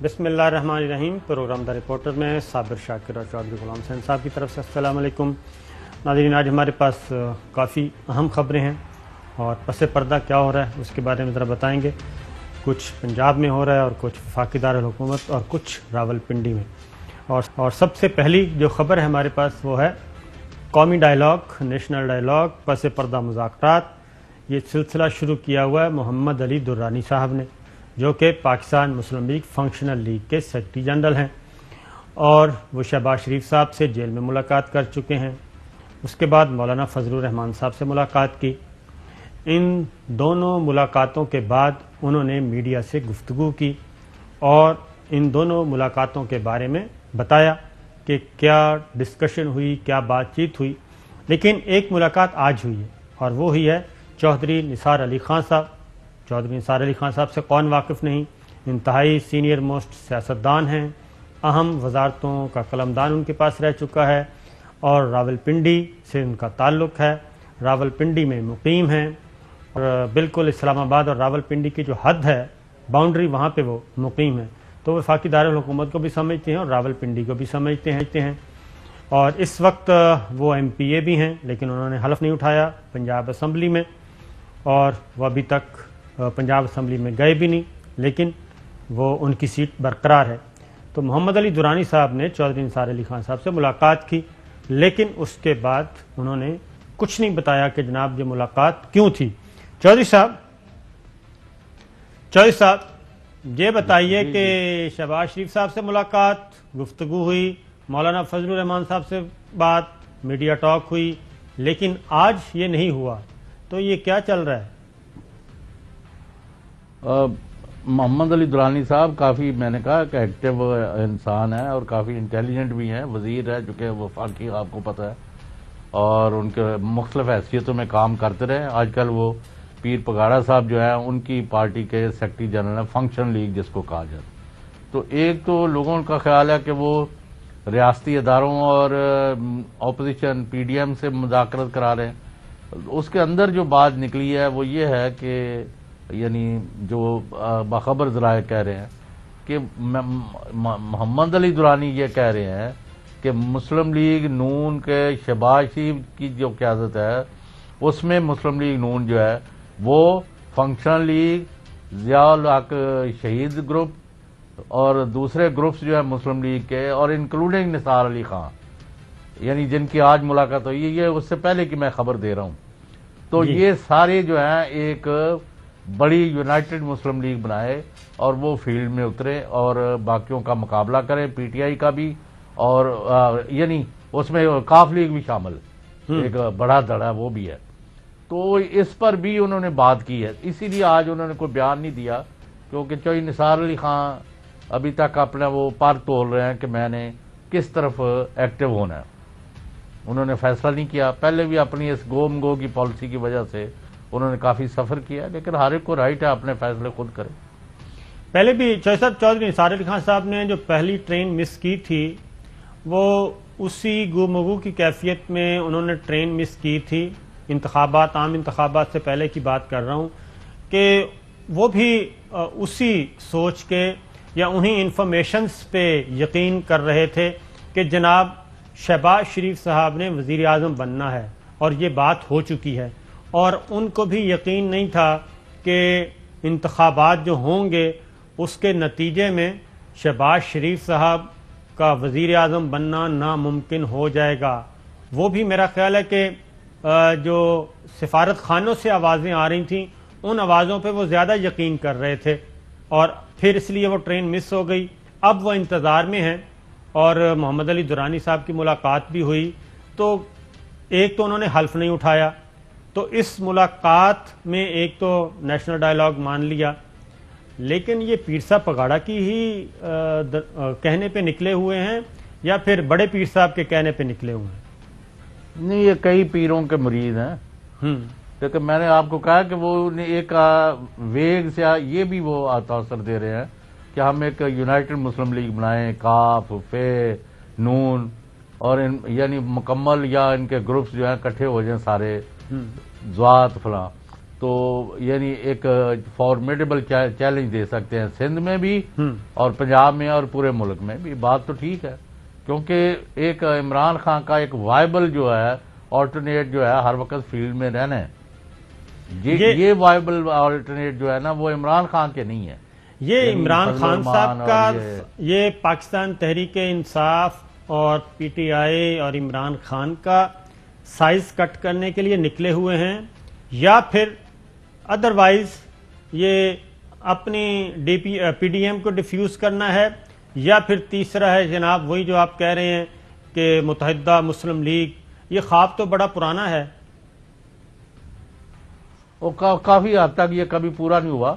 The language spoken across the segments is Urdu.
بسم اللہ الرحمن الرحیم۔ پروگرام دا رپورٹر میں صابر شاکر اور چودھری غلام حسین صاحب کی طرف سے السلام علیکم ناظرین۔ آج ہمارے پاس کافی اہم خبریں ہیں اور پس پردہ کیا ہو رہا ہے اس کے بارے میں ذرا بتائیں گے۔ کچھ پنجاب میں ہو رہا ہے اور کچھ وفاقی دارالحکومت اور کچھ راول پنڈی میں۔ اور سب سے پہلی جو خبر ہے ہمارے پاس وہ ہے قومی ڈائلاگ، نیشنل ڈائلاگ پس پردہ مذاکرات۔ یہ سلسلہ شروع کیا ہوا ہے محمد علی درانی صاحب نے، جو کہ پاکستان مسلم لیگ فنکشنل لیگ کے سیکرٹری جنرل ہیں، اور وہ شہباز شریف صاحب سے جیل میں ملاقات کر چکے ہیں۔ اس کے بعد مولانا فضل الرحمان صاحب سے ملاقات کی۔ ان دونوں ملاقاتوں کے بعد انہوں نے میڈیا سے گفتگو کی اور ان دونوں ملاقاتوں کے بارے میں بتایا کہ کیا ڈسکشن ہوئی، کیا بات چیت ہوئی۔ لیکن ایک ملاقات آج ہوئی ہے اور وہ ہوئی ہے چودھری نثار علی خان صاحب۔ چودھری نثار علی خان صاحب سے کون واقف نہیں، انتہائی سینئر موسٹ سیاستدان ہیں، اہم وزارتوں کا قلمدان ان کے پاس رہ چکا ہے اور راول پنڈی سے ان کا تعلق ہے، راول پنڈی میں مقیم ہیں، اور بالکل اسلام آباد اور راول پنڈی کی جو حد ہے، باؤنڈری، وہاں پہ وہ مقیم ہیں۔ تو وفاقی دارالحکومت کو بھی سمجھتے ہیں اور راول پنڈی کو بھی سمجھتے ہیں، اور اس وقت وہ ایم پی اے بھی ہیں، لیکن انہوں نے حلف نہیں اٹھایا پنجاب اسمبلی میں، اور وہ ابھی تک پنجاب اسمبلی میں گئے بھی نہیں، لیکن وہ ان کی سیٹ برقرار ہے۔ تو محمد علی درانی صاحب نے چودھری نثار علی خان صاحب سے ملاقات کی، لیکن اس کے بعد انہوں نے کچھ نہیں بتایا کہ جناب یہ ملاقات کیوں تھی۔ چودھری صاحب یہ بتائیے کہ شہباز شریف صاحب سے ملاقات، گفتگو ہوئی، مولانا فضل الرحمان صاحب سے بات، میڈیا ٹاک ہوئی، لیکن آج یہ نہیں ہوا، تو یہ کیا چل رہا ہے؟ محمد علی درانی صاحب کافی، میں نے کہا کہ ایکٹیو انسان ہے اور کافی انٹیلیجنٹ بھی ہیں، وزیر ہے جو کہ وفاقی، آپ کو پتہ ہے، اور ان کے مختلف حیثیتوں میں کام کرتے رہے۔ آج کل وہ پیر پگاڑا صاحب جو ہیں ان کی پارٹی کے سیکرٹری جنرل ہیں، فنکشن لیگ جس کو کہا جاتا ہے۔ تو ایک تو لوگوں کا خیال ہے کہ وہ ریاستی اداروں اور اپوزیشن پی ڈی ایم سے مذاکرات کرا رہے ہیں۔ اس کے اندر جو بات نکلی ہے وہ یہ ہے کہ یعنی جو باخبر ذرائع کہہ رہے ہیں کہ محمد علی درانی یہ کہہ رہے ہیں کہ مسلم لیگ نون کے شہباز شریف کی جو قیادت ہے اس میں مسلم لیگ نون جو ہے وہ فنکشنل لیگ، ضیاء الحق شہید گروپ اور دوسرے گروپس جو ہیں مسلم لیگ کے، اور انکلوڈنگ نثار علی خان، یعنی جن کی آج ملاقات ہوئی ہے، یہ اس سے پہلے کی میں خبر دے رہا ہوں۔ تو یہ سارے جو ہیں ایک بڑی یونائٹڈ مسلم لیگ بنائے اور وہ فیلڈ میں اترے اور باقیوں کا مقابلہ کریں، پی ٹی آئی کا بھی، اور یعنی اس میں کاف لیگ بھی شامل، ایک بڑا دھڑا وہ بھی ہے۔ تو اس پر بھی انہوں نے بات کی ہے، اسی لیے آج انہوں نے کوئی بیان نہیں دیا، کیونکہ چوہدری نثار علی خان ابھی تک اپنا وہ پر تول رہے ہیں کہ میں نے کس طرف ایکٹیو ہونا ہے۔ انہوں نے فیصلہ نہیں کیا، پہلے بھی اپنی اس گوم گو کی پالیسی کی وجہ سے انہوں نے کافی سفر کیا، لیکن ہر ایک کو رائٹ ہے اپنے فیصلے خود کرے۔ پہلے بھی چودھری نثار علی خان صاحب نے جو پہلی ٹرین مس کی تھی وہ اسی گو کی کیفیت میں انہوں نے ٹرین مس کی تھی، انتخابات، عام انتخابات سے پہلے کی بات کر رہا ہوں، کہ وہ بھی اسی سوچ کے یا انہی انفارمیشنز پہ یقین کر رہے تھے کہ جناب شہباز شریف صاحب نے وزیر اعظم بننا ہے اور یہ بات ہو چکی ہے، اور ان کو بھی یقین نہیں تھا کہ انتخابات جو ہوں گے اس کے نتیجے میں شہباز شریف صاحب کا وزیر اعظم بننا ناممکن ہو جائے گا۔ وہ بھی میرا خیال ہے کہ جو سفارت خانوں سے آوازیں آ رہی تھیں ان آوازوں پہ وہ زیادہ یقین کر رہے تھے، اور پھر اس لیے وہ ٹرین مس ہو گئی۔ اب وہ انتظار میں ہیں، اور محمد علی درانی صاحب کی ملاقات بھی ہوئی، تو ایک تو انہوں نے حلف نہیں اٹھایا، تو اس ملاقات میں ایک تو نیشنل ڈائلاگ مان لیا، لیکن یہ پیر صاحب پگاڑا کی ہی کہنے پہ نکلے ہوئے ہیں یا پھر بڑے پیر صاحب کے کہنے پہ نکلے ہوئے ہیں؟ نہیں، یہ کئی پیروں کے مریض ہیں، لیکن میں نے آپ کو کہا کہ وہ ایک ویگ سے یہ بھی وہ تاثر دے رہے ہیں کہ ہم ایک یونائٹڈ مسلم لیگ بنائیں، کاف، فے، نون، اور یعنی مکمل یا ان کے گروپس جو ہیں اکٹھے ہو جائیں سارے ذات فلاں۔ تو یعنی ایک فارمیڈیبل چیلنج دے سکتے ہیں سندھ میں بھی اور پنجاب میں اور پورے ملک میں بھی. بات تو ٹھیک ہے کیونکہ ایک عمران خان کا ایک وائبل جو ہے آلٹرنیٹ جو ہے ہر وقت فیلڈ میں رہنا ہے. یہ وائبل آلٹرنیٹ جو ہے نا وہ عمران خان کے نہیں ہے. یہ عمران خان صاحب کا یہ پاکستان تحریک انصاف اور پی ٹی آئی اور عمران خان کا سائز کٹ کرنے کے لیے نکلے ہوئے ہیں یا پھر ادروائز یہ اپنی پی ڈی ایم کو ڈیفیوز کرنا ہے یا پھر تیسرا ہے جناب وہی جو آپ کہہ رہے ہیں کہ متحدہ مسلم لیگ. یہ خواب تو بڑا پرانا ہے. کافی حد تک یہ کبھی پورا نہیں ہوا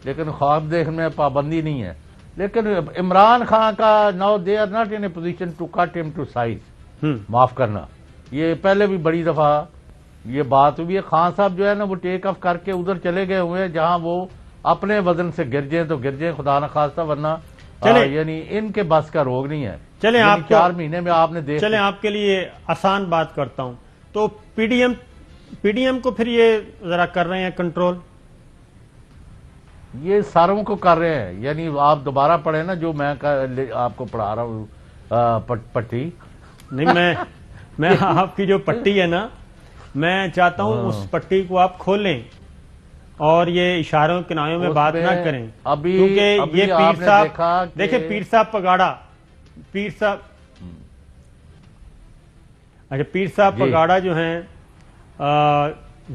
لیکن خواب دیکھنے میں پابندی نہیں ہے. لیکن عمران خان کا now they are not in a position to cut him to size. معاف کرنا یہ پہلے بھی بڑی دفعہ یہ بات ہوئی ہے. خان صاحب جو ہے نا وہ ٹیک آف کر کے ادھر چلے گئے ہوئے ہیں جہاں وہ اپنے وزن سے گر جائیں تو گر جائیں خدا نخواستہ, ورنہ یعنی ان کے بس کا روگ نہیں ہے. چلیں آپ 4 مہینے میں آپ نے دیکھ چلیں آپ کے لیے آسان بات کرتا ہوں. تو پی ڈی ایم کو پھر یہ ذرا کر رہے ہیں کنٹرول, یہ ساروں کو کر رہے ہیں. یعنی آپ دوبارہ پڑھیں نا جو میں آپ کو پڑھا رہا ہوں پٹی. نہیں میں آپ کی جو پٹی ہے نا میں چاہتا ہوں اس پٹی کو آپ کھولیں اور یہ اشاروں کنایوں میں بات نہ کریں کیونکہ یہ پیر صاحب دیکھیں پیر صاحب پگاڑا پیر صاحب پگاڑا جو ہیں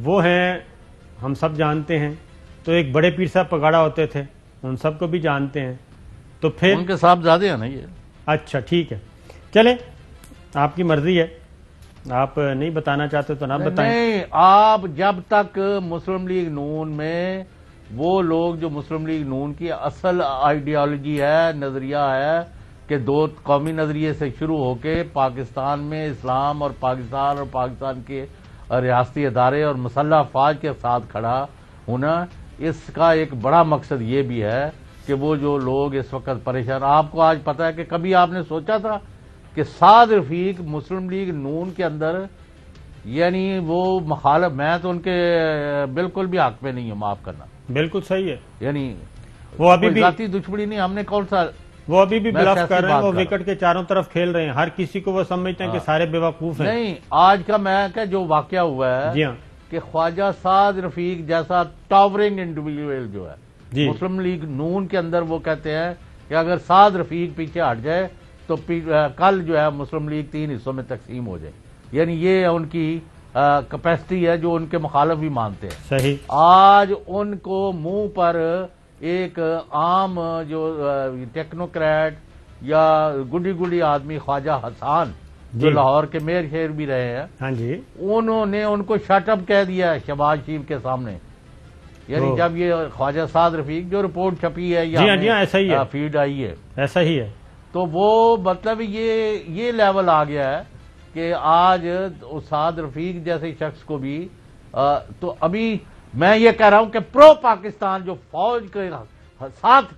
وہ ہیں ہم سب جانتے ہیں. تو ایک بڑے پیر صاحب پگاڑا ہوتے تھے ان سب کو بھی جانتے ہیں. تو پھر ان کے صاحب زیادہ ہیں نا یہ. اچھا ٹھیک ہے چلیں آپ کی مرضی ہے, آپ نہیں بتانا چاہتے تو نہ بتائیں. نہیں آپ جب تک مسلم لیگ نون میں وہ لوگ جو مسلم لیگ نون کی اصل آئیڈیالوجی ہے نظریہ ہے کہ 2 قومی نظریے سے شروع ہو کے پاکستان میں اسلام اور پاکستان کے ریاستی ادارے اور مسلح افواج کے ساتھ کھڑا ہونا, اس کا ایک بڑا مقصد یہ بھی ہے کہ وہ جو لوگ اس وقت پریشان. آپ کو آج پتا ہے کہ کبھی آپ نے سوچا تھا کہ سعد رفیق مسلم لیگ نون کے اندر یعنی وہ مخالف, میں تو ان کے بالکل بھی حق میں نہیں ہوں, معاف کرنا. بالکل صحیح ہے. یعنی وہ ابھی بھی ذاتی دشمنی نہیں, ہم نے کون سا وہ ابھی بھی بلف کر رہے ہیں, وہ وکٹ کے چاروں طرف کھیل رہے ہیں, ہر کسی کو وہ سمجھتے ہیں کہ سارے بے وقوف ہیں. نہیں آج کا میں کہ جو واقعہ ہوا ہے جی ہاں کہ خواجہ سعد رفیق جیسا ٹاورنگ انڈیویجول جو ہے مسلم لیگ نون کے اندر, وہ کہتے ہیں کہ اگر سعد رفیق پیچھے ہٹ جائے تو کل جو ہے مسلم لیگ 3 حصوں میں تقسیم ہو جائے. یعنی یہ ان کی کیپیسٹی ہے جو ان کے مخالف بھی مانتے ہیں. صحیح. آج ان کو منہ پر ایک عام جو ٹیکنوکریٹ یا گڈی آدمی خواجہ حسان جو لاہور کے میئر شہر بھی رہے ہیں, ہاں جی, انہوں نے ان کو شٹ اپ کہہ دیا ہے شہباز شریف کے سامنے. یعنی جب یہ خواجہ سعد رفیق جو رپورٹ چھپی ہے یا فیڈ آئی ہے ایسا ہی ہے, تو وہ مطلب یہ لیول آ گیا ہے کہ آج سعد رفیق جیسے شخص کو بھی تو ابھی میں یہ کہہ رہا ہوں کہ پرو پاکستان جو فوج کے ساتھ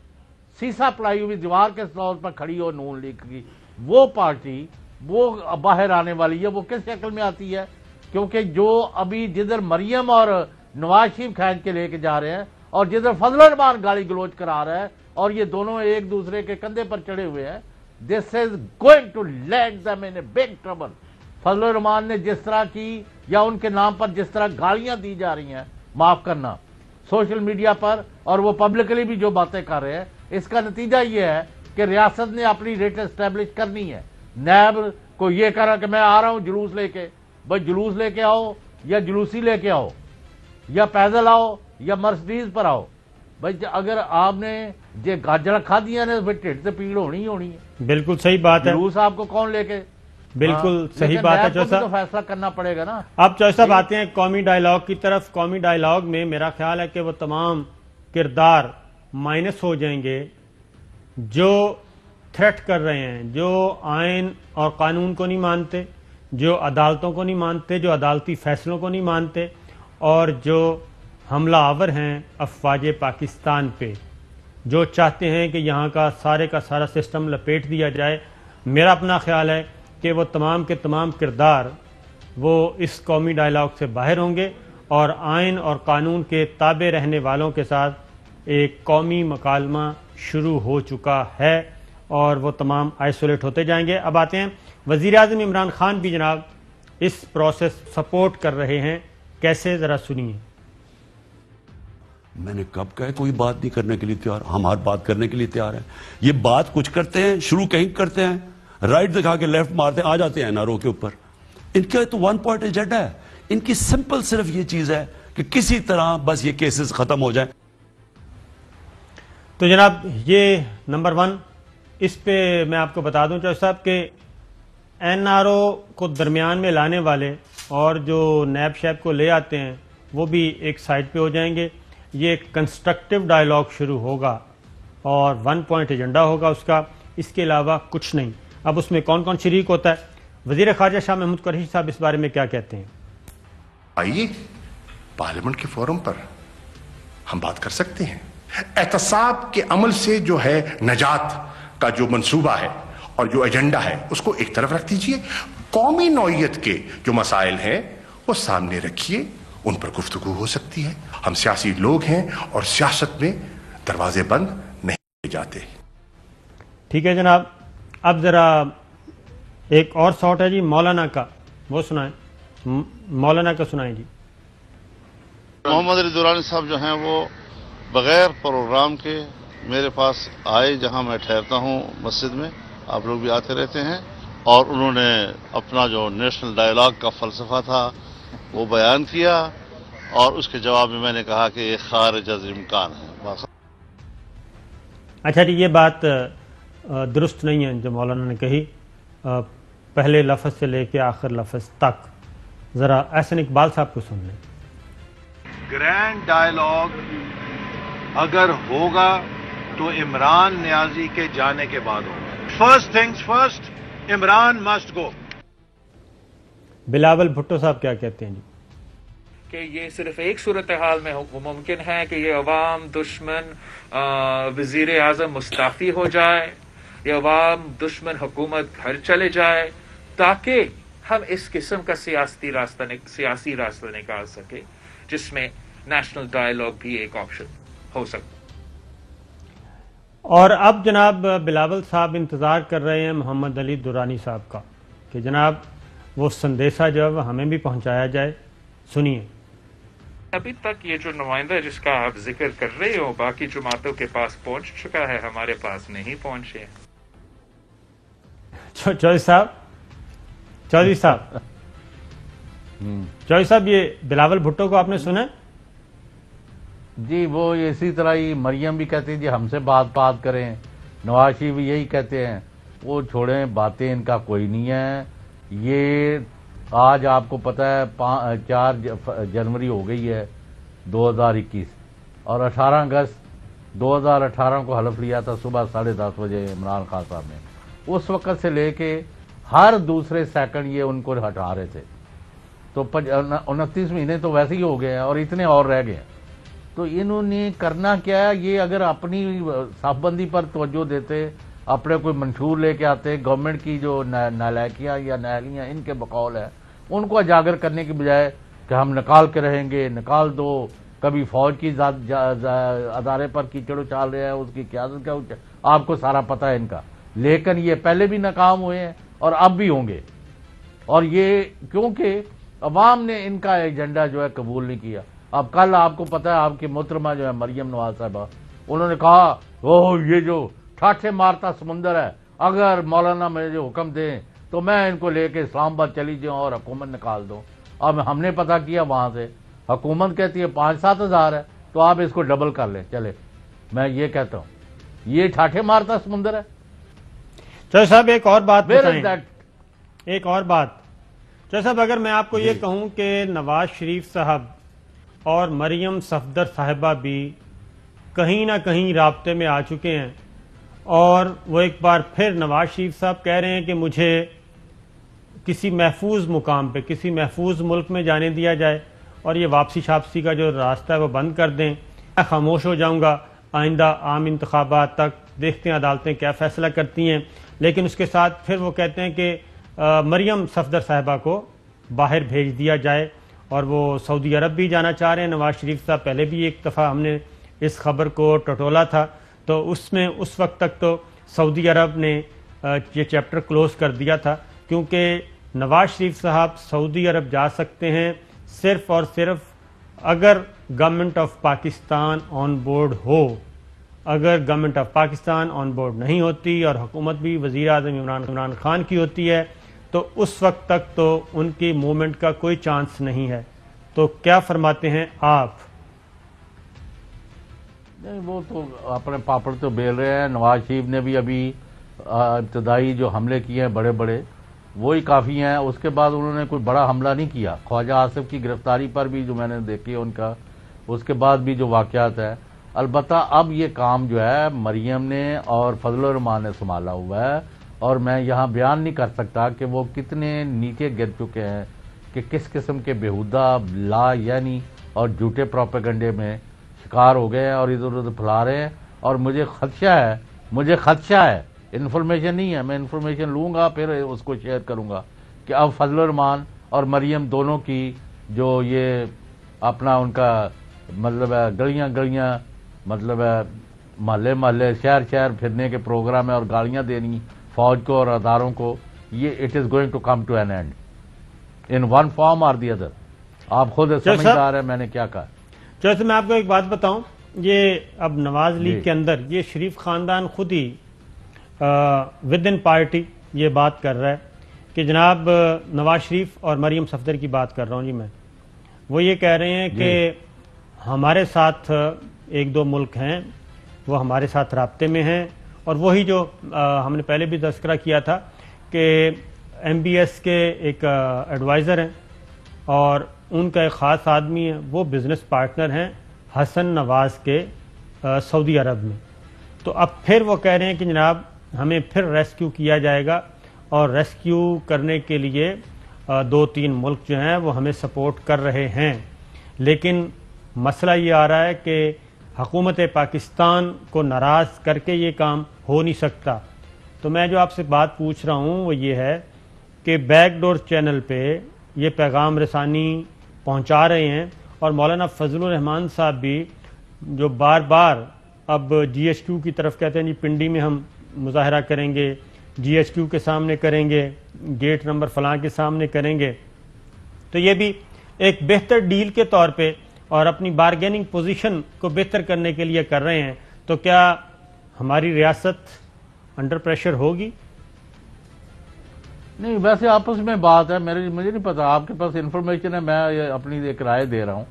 سیسا پڑائی ہوئی دیوار کے طور پر کھڑی ہو نون لیگ کی, وہ پارٹی وہ باہر آنے والی ہے. وہ کس شکل میں آتی ہے کیونکہ جو ابھی جدھر مریم اور نواز شریف کھینچ کے لے کے جا رہے ہیں اور جدھر فضل الرحمان گالی گلوچ کرا رہا ہے اور یہ دونوں ایک دوسرے کے کندھے پر چڑھے ہوئے ہیں, this is going to land them in a big trouble. فضل الرحمان نے جس طرح کی یا ان کے نام پر جس طرح گالیاں دی جا رہی ہیں, معاف کرنا, سوشل میڈیا پر, اور وہ پبلکلی بھی جو باتیں کر رہے ہیں, اس کا نتیجہ یہ ہے کہ ریاست نے اپنی ریٹ اسٹیبلش کرنی ہے. نیب کو یہ کہا کہ میں آ رہا ہوں جلوس لے کے, بھائی جلوس لے کے آؤ یا جلوسی لے کے آؤ یا پیدل آؤ یا مرسڈیز پر آؤ. بھائی اگر آپ نے یہ گاجر کھا دیا نا پھر ٹھیٹ سے پیڑ ہونی ہی ہونی ہے. بالکل صحیح بات ہے. جلوس آپ کو کون لے کے, بالکل صحیح بات ہے. تو فیصلہ کرنا پڑے گا نا. اب چوہدری صاحب آتے ہیں قومی ڈائیلاگ کی طرف. قومی ڈائیلاگ میں میرا خیال ہے کہ وہ تمام کردار مائنس ہو جائیں گے جو تھریٹ کر رہے ہیں, جو آئین اور قانون کو نہیں مانتے, جو عدالتوں کو نہیں مانتے, جو عدالتی فیصلوں کو نہیں مانتے, اور جو حملہ آور ہیں افواج پاکستان پہ, جو چاہتے ہیں کہ یہاں کا سارا سسٹم لپیٹ دیا جائے. میرا اپنا خیال ہے کہ وہ تمام کے تمام کردار وہ اس قومی ڈائیلاگ سے باہر ہوں گے اور آئین اور قانون کے تابع رہنے والوں کے ساتھ ایک قومی مکالمہ شروع ہو چکا ہے اور وہ تمام آئسولیٹ ہوتے جائیں گے. اب آتے ہیں وزیر اعظم عمران خان بھی جناب اس پروسیس سپورٹ کر رہے ہیں. کیسے، ذرا سنیے. میں نے کب کہا کوئی بات نہیں کرنے کے لیے تیار، ہم ہر بات کرنے کے لیے تیار ہیں. یہ بات کچھ کرتے ہیں، شروع کہیں کرتے ہیں، رائٹ دکھا کے لیفٹ مارتے ہیں، آ جاتے ہیں نارو کے اوپر. ان کا تو ون پوائنٹ ایجنڈا ہے. ان کی سمپل صرف یہ چیز ہے کہ کسی طرح بس یہ کیسز ختم ہو جائیں. تو جناب یہ نمبر 1. اس پہ میں آپ کو بتا دوں چوہدری صاحب کہ این آر او کو درمیان میں لانے والے اور جو نیب شیب کو لے آتے ہیں وہ بھی ایک سائڈ پہ ہو جائیں گے. یہ کنسٹرکٹیو ڈائلاگ شروع ہوگا اور 1 پوائنٹ ایجنڈا ہوگا اس کا، اس کے علاوہ کچھ نہیں. اب اس میں کون کون شریک ہوتا ہے؟ وزیر خارجہ شاہ محمود قریشی صاحب اس بارے میں کیا کہتے ہیں؟ آئیے پارلیمنٹ کے فورم پر ہم بات کر سکتے ہیں. احتساب کے عمل سے جو ہے نجات کا جو منصوبہ ہے اور جو ایجنڈا ہے اس کو ایک طرف رکھ دیجئے. قومی نوعیت کے جو مسائل ہیں وہ سامنے رکھیے، ان پر گفتگو ہو سکتی ہے. ہم سیاسی لوگ ہیں اور سیاست میں دروازے بند نہیں کیے جاتے. ٹھیک ہے جناب. اب ذرا ایک اور ساٹ ہے جی مولانا کا، وہ سنائیں. مولانا کا سنائیں جی. محمد علی درانی صاحب جو ہیں وہ بغیر پروگرام کے میرے پاس آئے، جہاں میں ٹھہرتا ہوں مسجد میں، آپ لوگ بھی آتے رہتے ہیں، اور انہوں نے اپنا جو نیشنل ڈائلاگ کا فلسفہ تھا وہ بیان کیا، اور اس کے جواب میں نے کہا کہ یہ خارج از امکان ہے. اچھا جی، یہ بات درست نہیں ہے جو مولانا نے کہی، پہلے لفظ سے لے کے آخر لفظ تک. ذرا احسن اقبال صاحب کو سن لیں. گرینڈ ڈائلاگ اگر ہوگا تو عمران نیازی کے جانے کے بعد ہوگا. First things first, Imran must go. Bilawal Bhutto صاحب کیا کہتے ہیں جی؟ کہ یہ صرف ایک صورتحال میں ممکن ہے کہ یہ عوام دشمن وزیر اعظم مستعفی ہو جائے، یہ عوام دشمن حکومت گھر چلے جائے، تاکہ ہم اس قسم کا سیاسی راستہ نکال سکے جس میں نیشنل ڈائلاگ بھی ایک آپشن ہو سکتا. اور اب جناب بلاول صاحب انتظار کر رہے ہیں محمد علی درانی صاحب کا کہ جناب وہ سندیسہ جو ہے وہ ہمیں بھی پہنچایا جائے. سنیے. ابھی تک یہ جو نمائندہ جس کا آپ ذکر کر رہے ہو باقی جماعتوں کے پاس پہنچ چکا ہے، ہمارے پاس نہیں پہنچے. چودھری صاحب یہ بلاول بھٹو کو آپ نے سنا؟ جی وہ اسی طرح ہی مریم بھی کہتے ہیں جی ہم سے بات کریں، نواز شریف بھی یہی کہتے ہیں. وہ چھوڑیں، باتیں ان کا کوئی نہیں ہے. یہ آج آپ کو پتہ ہے 4 جنوری ہو گئی ہے 2021، اور 18 اگست 2018 کو حلف لیا تھا صبح 10:30 بجے عمران خان صاحب نے. اس وقت سے لے کے ہر دوسرے سیکنڈ یہ ان کو ہٹا رہے تھے. تو 29 مہینے تو ویسے ہی ہو گئے ہیں اور اتنے اور رہ گئے ہیں. تو انہوں نے کرنا کیا ہے؟ یہ اگر اپنی صف بندی پر توجہ دیتے، اپنے کوئی منشور لے کے آتے، گورنمنٹ کی جو نالائکیاں یا نااہلیاں ان کے بقول ہے ان کو اجاگر کرنے کی بجائے کہ ہم نکال کے رہیں گے، نکال دو. کبھی فوج کی ادارے پر کیچڑ اچال رہے ہیں، اس کی قیادت کا آپ کو سارا پتہ ہے ان کا. لیکن یہ پہلے بھی ناکام ہوئے ہیں اور اب بھی ہوں گے. اور یہ کیونکہ عوام نے ان کا ایجنڈا جو ہے قبول نہیں کیا. اب کل آپ کو پتہ ہے آپ کی محترمہ جو ہے مریم نواز صاحبہ، انہوں نے کہا یہ جو ٹھاٹھے مارتا سمندر ہے، اگر مولانا مجھے حکم دیں تو میں ان کو لے کے اسلام آباد چلی جاؤں اور حکومت نکال دوں. اب ہم نے پتہ کیا وہاں سے حکومت کہتی ہے 5-7 ہزار ہے، تو آپ اس کو ڈبل کر لیں. چلے، میں یہ کہتا ہوں یہ ٹھاٹھے مارتا سمندر ہے. چودھری صاحب ایک اور بات بتائیں، ایک اور بات. چودھری صاحب اگر میں آپ کو یہ کہوں کہ نواز شریف صاحب اور مریم صفدر صاحبہ بھی کہیں نہ کہیں رابطے میں آ چکے ہیں، اور وہ ایک بار پھر نواز شریف صاحب کہہ رہے ہیں کہ مجھے کسی محفوظ مقام پہ، کسی محفوظ ملک میں جانے دیا جائے اور یہ واپسی شاپسی کا جو راستہ ہے وہ بند کر دیں. میں خاموش ہو جاؤں گا آئندہ عام انتخابات تک، دیکھتے ہیں عدالتیں کیا فیصلہ کرتی ہیں. لیکن اس کے ساتھ پھر وہ کہتے ہیں کہ مریم صفدر صاحبہ کو باہر بھیج دیا جائے اور وہ سعودی عرب بھی جانا چاہ رہے ہیں. نواز شریف صاحب پہلے بھی ایک دفعہ ہم نے اس خبر کو ٹٹولا تھا, تو اس میں اس وقت تک تو سعودی عرب نے یہ چیپٹر کلوز کر دیا تھا, کیونکہ نواز شریف صاحب سعودی عرب جا سکتے ہیں صرف اور صرف اگر government of Pakistan on board ہو. اگر government of Pakistan on board نہیں ہوتی اور حکومت بھی وزیر اعظم عمران خان کی ہوتی ہے تو اس وقت تک تو ان کی موومنٹ کا کوئی چانس نہیں ہے. تو کیا فرماتے ہیں آپ؟ نہیں, وہ تو اپنے پاپڑ تو بیل رہے ہیں. نواز شریف نے بھی ابھی ابتدائی جو حملے کیے ہیں بڑے بڑے وہی کافی ہیں. اس کے بعد انہوں نے کوئی بڑا حملہ نہیں کیا. خواجہ آصف کی گرفتاری پر بھی جو میں نے دیکھی ان کا, اس کے بعد بھی جو واقعات ہے. البتہ اب یہ کام جو ہے مریم نے اور فضل الرحمان نے سنبھالا ہوا ہے, اور میں یہاں بیان نہیں کر سکتا کہ وہ کتنے نیچے گر چکے ہیں کہ کس قسم کے بیہودہ لا یعنی اور جھوٹے پروپیگنڈے میں شکار ہو گئے ہیں اور ادھر ادھر پھیلا رہے ہیں. اور مجھے خدشہ ہے, انفارمیشن نہیں ہے, میں انفارمیشن لوں گا پھر اس کو شیئر کروں گا کہ اب فضل الرحمان اور مریم دونوں کی جو یہ اپنا ان کا مطلب ہے گلیاں مطلب ہے محلے شہر پھرنے کے پروگرام ہے اور گالیاں دینی فوج کو اور اداروں کو, یہ it is going to come to an end in one form or the other. آپ خود سمجھدار ہیں میں نے کیا کہا. جیسے میں آپ کو ایک بات بتاؤں, یہ اب نواز لیگ کے اندر یہ شریف خاندان خود ہی ود ان پارٹی یہ بات کر رہا ہے کہ جناب نواز شریف اور مریم صفدر کی بات کر رہا ہوں جی میں, وہ یہ کہہ رہے ہیں کہ ہمارے ساتھ ایک دو ملک ہیں وہ ہمارے ساتھ رابطے میں ہیں, اور وہی جو ہم نے پہلے بھی تذکرہ کیا تھا کہ ایم بی ایس کے ایک ایڈوائزر ہیں اور ان کا ایک خاص آدمی ہے, وہ بزنس پارٹنر ہیں حسن نواز کے سعودی عرب میں. تو اب پھر وہ کہہ رہے ہیں کہ جناب ہمیں پھر ریسکیو کیا جائے گا, اور ریسکیو کرنے کے لیے 2-3 ملک جو ہیں وہ ہمیں سپورٹ کر رہے ہیں. لیکن مسئلہ یہ آ رہا ہے کہ حکومت پاکستان کو ناراض کر کے یہ کام ہو نہیں سکتا. تو میں جو آپ سے بات پوچھ رہا ہوں وہ یہ ہے کہ بیک ڈور چینل پہ یہ پیغام رسانی پہنچا رہے ہیں, اور مولانا فضل الرحمان صاحب بھی جو بار بار اب جی ایچ کیو کی طرف کہتے ہیں جی پنڈی میں ہم مظاہرہ کریں گے, جی ایچ کیو کے سامنے کریں گے, گیٹ نمبر فلاں کے سامنے کریں گے. تو یہ بھی ایک بہتر ڈیل کے طور پہ اور اپنی بارگیننگ پوزیشن کو بہتر کرنے کے لیے کر رہے ہیں. تو کیا ہماری ریاست انڈر پریشر ہوگی؟ نہیں, ویسے آپس میں بات ہے, مجھے نہیں پتا, آپ کے پاس انفارمیشن ہے, میں اپنی ایک رائے دے رہا ہوں.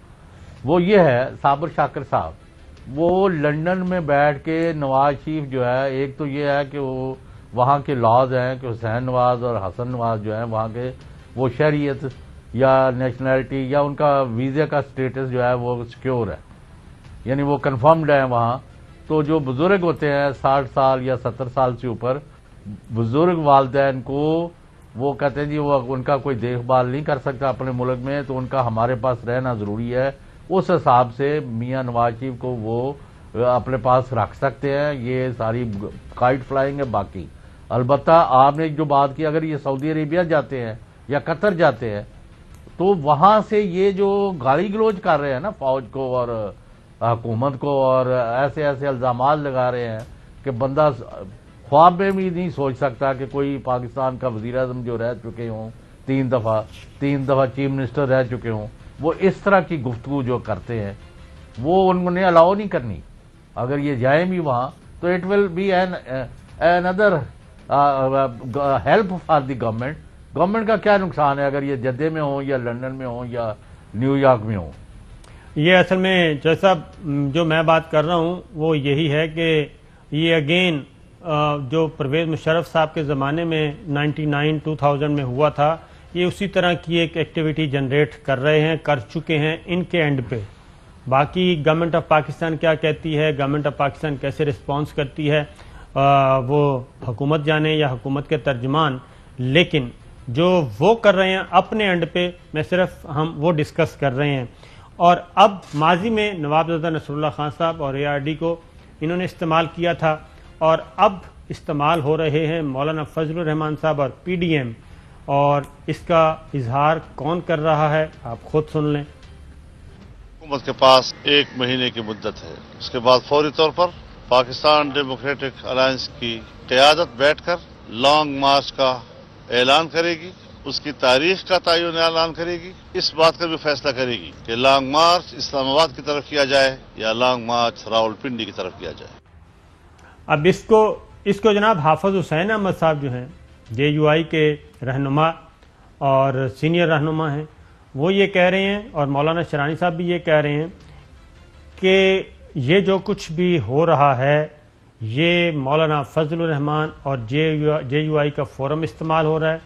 وہ یہ ہے صابر شاکر صاحب وہ لنڈن میں بیٹھ کے نواز شریف جو ہے, ایک تو یہ ہے کہ وہ وہاں کے لاز ہیں کہ حسین نواز اور حسن نواز جو ہیں وہاں کے وہ شہریت یا نیشنلٹی یا ان کا ویزے کا سٹیٹس جو ہے وہ سیکیور ہے, یعنی وہ کنفرمڈ ہے وہاں. تو جو بزرگ ہوتے ہیں 60 سال یا 70 سال سے اوپر بزرگ والدین کو وہ کہتے ہیں جی وہ ان کا کوئی دیکھ بھال نہیں کر سکتا اپنے ملک میں, تو ان کا ہمارے پاس رہنا ضروری ہے. اس حساب سے میاں نواز شریف کو وہ اپنے پاس رکھ سکتے ہیں. یہ ساری کائٹ فلائنگ ہے. باقی البتہ آپ نے جو بات کی, اگر یہ سعودی عربیہ جاتے ہیں یا قطر جاتے ہیں تو وہاں سے یہ جو گالی گلوچ کر رہے ہیں نا فوج کو اور حکومت کو, اور ایسے الزامات لگا رہے ہیں کہ بندہ خواب میں بھی نہیں سوچ سکتا کہ کوئی پاکستان کا وزیر اعظم جو رہ چکے ہوں 3 دفعہ چیف منسٹر رہ چکے ہوں, وہ اس طرح کی گفتگو جو کرتے ہیں وہ انہوں نے الاؤ نہیں کرنی. اگر یہ جائیں بھی وہاں تو it will be another help for the government. Government کا کیا نقصان ہے اگر یہ جدے میں ہوں یا لندن میں ہوں یا نیو یارک میں ہوں. یہ اصل میں جیسا جو میں بات کر رہا ہوں وہ یہی ہے کہ یہ اگین جو پرویز مشرف صاحب کے زمانے میں 99-2000 میں ہوا تھا, یہ اسی طرح کی ایک ایکٹیویٹی جنریٹ کر رہے ہیں, کر چکے ہیں ان کے اینڈ پہ. باقی گورنمنٹ آف پاکستان کیا کہتی ہے, گورنمنٹ آف پاکستان کیسے رسپانس کرتی ہے, وہ حکومت جانے یا حکومت کے ترجمان. لیکن جو وہ کر رہے ہیں اپنے اینڈ پہ, میں صرف ہم وہ ڈسکس کر رہے ہیں. اور اب ماضی میں نواب زادہ نصر اللہ خان صاحب اور ARD کو انہوں نے استعمال کیا تھا, اور اب استعمال ہو رہے ہیں مولانا فضل الرحمان صاحب اور PDM. اور اس کا اظہار کون کر رہا ہے آپ خود سن لیں۔ حکومت کے پاس 1 مہینے کی مدت ہے، اس کے بعد فوری طور پر پاکستان ڈیموکریٹک الائنس کی قیادت بیٹھ کر لانگ مارچ کا اعلان کرے گی، اس کی تاریخ کا تعین اعلان کرے گی، اس بات کا بھی فیصلہ کرے گی کہ لانگ مارچ اسلام آباد کی طرف کیا جائے یا لانگ مارچ راولپنڈی کی طرف کیا جائے۔ اب اس کو جناب حافظ حسین احمد صاحب جو ہیں JUI کے رہنما اور سینئر رہنما ہیں، وہ یہ کہہ رہے ہیں، اور مولانا شرانی صاحب بھی یہ کہہ رہے ہیں کہ یہ جو کچھ بھی ہو رہا ہے یہ مولانا فضل الرحمان اور JUI کا فورم استعمال ہو رہا ہے،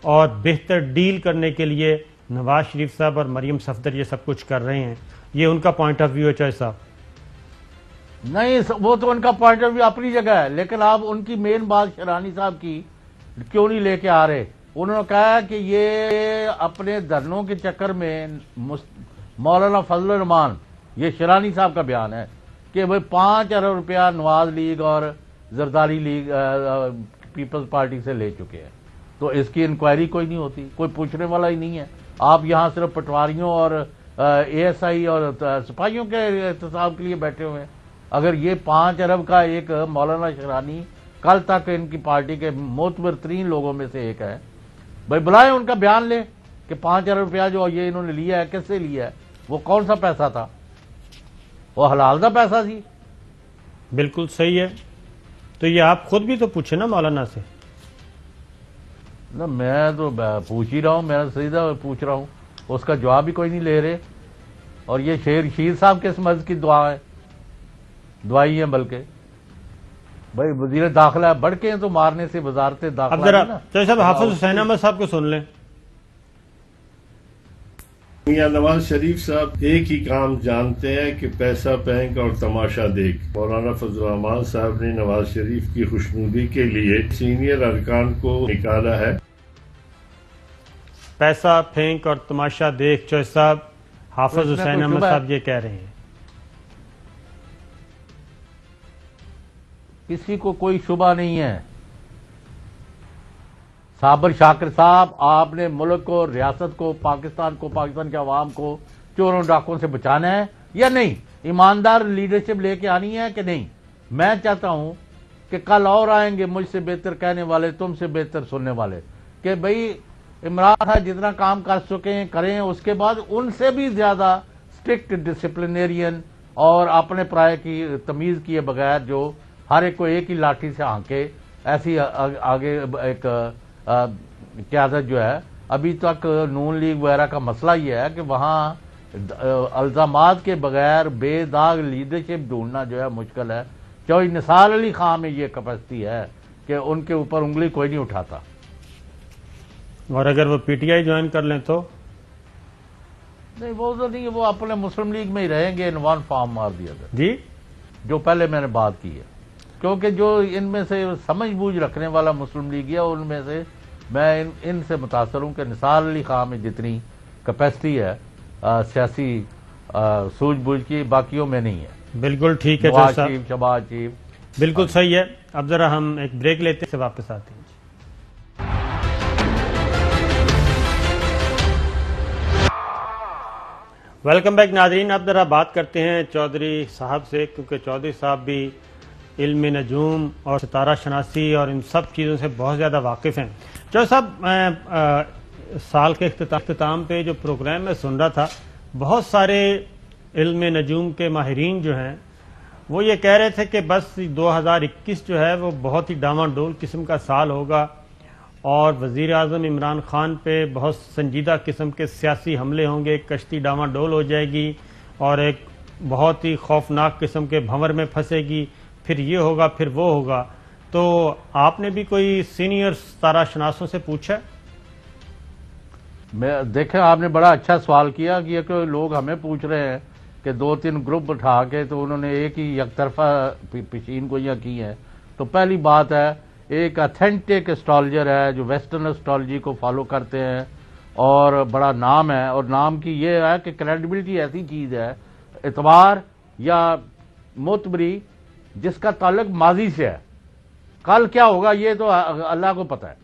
اور بہتر ڈیل کرنے کے لیے نواز شریف صاحب اور مریم صفدر یہ سب کچھ کر رہے ہیں۔ یہ ان کا پوائنٹ آف ویو ہے چوہے صاحب؟ نہیں، وہ تو ان کا پوائنٹ آف ویو اپنی جگہ ہے، لیکن آپ ان کی مین بات شرانی صاحب کی کیوں نہیں لے کے آ رہے؟ انہوں نے کہا کہ یہ اپنے دھرنوں کے چکر میں مولانا فضل الرحمان، یہ شرانی صاحب کا بیان ہے کہ وہ 5 ارب روپیہ نواز لیگ اور زرداری لیگ پیپلز پارٹی سے لے چکے ہیں، تو اس کی انکوائری کوئی نہیں ہوتی، کوئی پوچھنے والا ہی نہیں ہے۔ آپ یہاں صرف پٹواریوں اور ASI اور سپاہیوں کے احتساب کے لیے بیٹھے ہوئے ہیں۔ اگر یہ 5 ارب کا ایک مولانا شرانی کل تک ان کی پارٹی کے معتبر ترین لوگوں میں سے ایک ہے، بھائی بلائیں ان کا بیان لے کہ 5 ارب روپیہ جو یہ انہوں نے لیا ہے کس سے لیا ہے، وہ کون سا پیسہ تھا، وہ حلال کا پیسہ سی۔ بالکل صحیح ہے، تو یہ آپ خود بھی تو پوچھیں نا مولانا سے۔ نہ میں تو پوچھ ہی رہا ہوں، میں سیدھا پوچھ رہا ہوں، اس کا جواب بھی کوئی نہیں لے رہے۔ اور یہ شیر صاحب کس مرض کی دعا ہے، دعائی ہیں، بلکہ بھائی وزیر داخلہ بڑھ کے ہیں تو مارنے سے وزارت اب داخلہ ذرا نہیں نا۔ چوہے صاحب حافظ حسین احمد صاحب کو سن لیں۔ میاں نواز شریف صاحب ایک ہی کام جانتے ہیں کہ پیسہ بینک اور تماشا دیکھ۔ مولانا فضل الرحمان صاحب نے نواز شریف کی خوشنودی کے لیے سینئر ارکان کو نکالا ہے۔ پیسہ پھینک اور تماشا دیکھ، چوہے صاحب حافظ حسین احمد صاحب یہ کہہ رہے ہیں۔ کسی کو کوئی شبہ نہیں ہے۔ صابر شاکر صاحب، آپ نے ملک کو، ریاست کو، پاکستان کو، پاکستان کے عوام کو چوروں ڈاکوں سے بچانا ہے یا نہیں؟ ایماندار لیڈرشپ لے کے آنی ہے کہ نہیں؟ میں چاہتا ہوں کہ کل اور آئیں گے مجھ سے بہتر کہنے والے، تم سے بہتر سننے والے، کہ بھئی عمران ہے جتنا کام کر چکے ہیں کریں، اس کے بعد ان سے بھی زیادہ اسٹرکٹ ڈسپلنیرین اور اپنے پرائے کی تمیز کیے بغیر جو ہر ایک کو ایک ہی لاٹھی سے ہانکے، ایسی آگے ایک قیادت جو ہے۔ ابھی تک نون لیگ وغیرہ کا مسئلہ یہ ہے کہ وہاں الزامات کے بغیر بے داغ لیڈرشپ ڈھونڈنا جو ہے مشکل ہے۔ چوہے نثار علی خان میں یہ کیپیسٹی ہے کہ ان کے اوپر انگلی کوئی نہیں اٹھاتا۔ اور اگر وہ PTI جوائن کر لیں تو؟ نہیں، وہ تو نہیں، وہ اپنے مسلم لیگ میں ہی رہیں گے، انوان فارم مار دیا گیا جی، جو پہلے میں نے بات کی ہے، کیونکہ جو ان میں سے سمجھ بوجھ رکھنے والا مسلم لیگ ہے ان میں سے میں ان سے متاثر ہوں کہ نثار علی خان میں جتنی کیپیسٹی ہے سیاسی سوجھ بوجھ کی، باقیوں میں نہیں ہے۔ بالکل ٹھیک ہے نواز صاحب، شریف، شہباز شریف، بالکل صحیح ہے۔ اب ذرا ہم ایک بریک لیتے ہیں، سے واپس آتے ہیں۔ ویلکم بیک ناظرین، اب ذرا بات کرتے ہیں چودھری صاحب سے، کیونکہ چودھری صاحب بھی علم نجوم اور ستارہ شناسی اور ان سب چیزوں سے بہت زیادہ واقف ہیں۔ چودھری صاحب، میں سال کے اختتام پہ جو پروگرام میں سن رہا تھا، بہت سارے علم نجوم کے ماہرین جو ہیں وہ یہ کہہ رہے تھے کہ بس 2021 جو ہے وہ بہت ہی ڈاواں ڈول قسم کا سال ہوگا، اور وزیر اعظم عمران خان پہ بہت سنجیدہ قسم کے سیاسی حملے ہوں گے، کشتی ڈاواں ڈول ہو جائے گی اور ایک بہت ہی خوفناک قسم کے بھنور میں پھنسے گی، پھر یہ ہوگا پھر وہ ہوگا۔ تو آپ نے بھی کوئی سینئر ستارہ شناسوں سے پوچھا؟ دیکھیں، آپ نے بڑا اچھا سوال کیا کہ لوگ ہمیں پوچھ رہے ہیں کہ 2-3 گروپ اٹھا کے تو انہوں نے ایک ہی یک طرفہ پیشین گوئیاں کی ہیں۔ تو پہلی بات ہے، ایک اتھینٹک اسٹرالوجر ہے جو ویسٹرن اسٹرالوجی کو فالو کرتے ہیں اور بڑا نام ہے، اور نام کی یہ ہے کہ کریڈیبلٹی ایسی چیز ہے، اعتبار یا معتبری جس کا تعلق ماضی سے ہے، کل کیا ہوگا یہ تو اللہ کو پتہ ہے۔